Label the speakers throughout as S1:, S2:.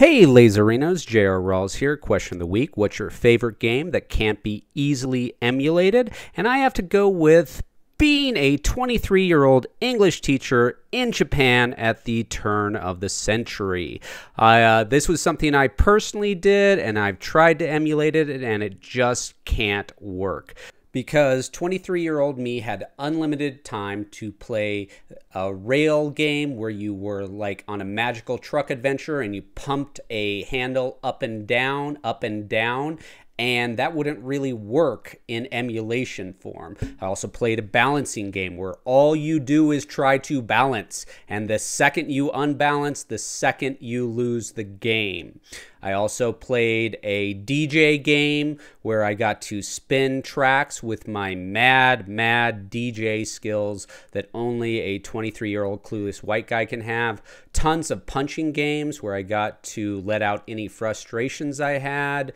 S1: Hey Laserinos, J.R. Rawls here. Question of the week. What's your favorite game that can't be easily emulated? And I have to go with being a 23-year-old English teacher in Japan at the turn of the century. This was something I personally did, and I've tried to emulate it, and it just can't work. Because 23-year-old me had unlimited time to play a rail game where you were like on a magical truck adventure and you pumped a handle up and down, and that wouldn't really work in emulation form. I also played a balancing game where all you do is try to balance, and the second you unbalance, the second you lose the game. I also played a DJ game where I got to spin tracks with my mad DJ skills that only a 23-year-old clueless white guy can have. Tons of punching games where I got to let out any frustrations I had.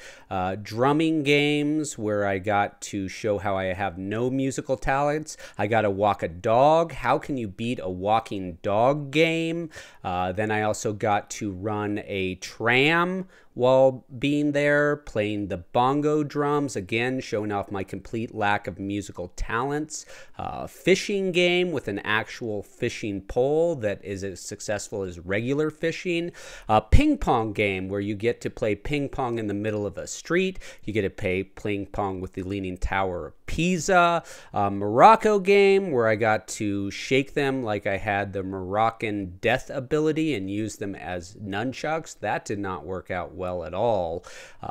S1: Drumming games where I got to show how I have no musical talents. I got to walk a dog. How can you beat a walking dog game? Then I also got to run a tram while being there, playing the bongo drums, again, showing off my complete lack of musical talents. Fishing game with an actual fishing pole that is as successful as regular fishing. Ping pong game where you get to play ping pong in the middle of a street. You get to play ping pong with the Leaning Tower of Pisa. Morocco game where I got to shake them like I had the Moroccan death ability and use them as nunchucks. That did not work out well at all.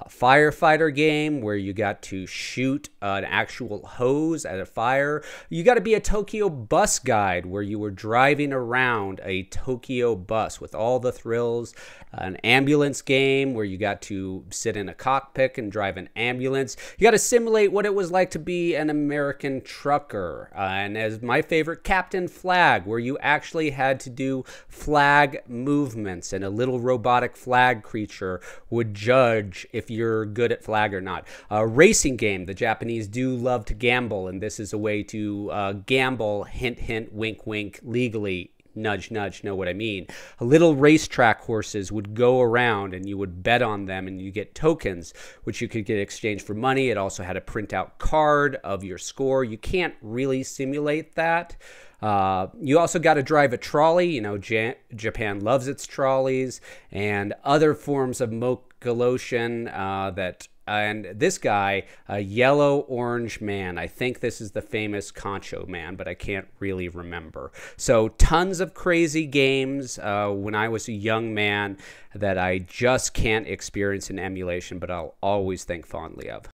S1: Firefighter game where you got to shoot an actual hose at a fire. You got to be a Tokyo bus guide where you were driving around a Tokyo bus with all the thrills. An ambulance game where you got to sit in a cockpit and drive an ambulance. You got to simulate what it was like to be an American trucker. And as my favorite, Captain Flag, where you actually had to do flag movements and a little robotic flag creature would judge if you're good at flag or not. A racing game. The Japanese do love to gamble, and this is a way to gamble, hint, hint, wink, wink, legally. Nudge, nudge, know what I mean. Little racetrack horses would go around and you would bet on them and you get tokens, which you could get exchanged for money. It also had a printout card of your score. You can't really simulate that. You also got to drive a trolley. You know, Japan loves its trolleys and other forms of mokoloshin and this guy, a yellow orange man. I think this is the famous Concho Man, but I can't really remember. So tons of crazy games when I was a young man that I just can't experience in emulation, but I'll always think fondly of.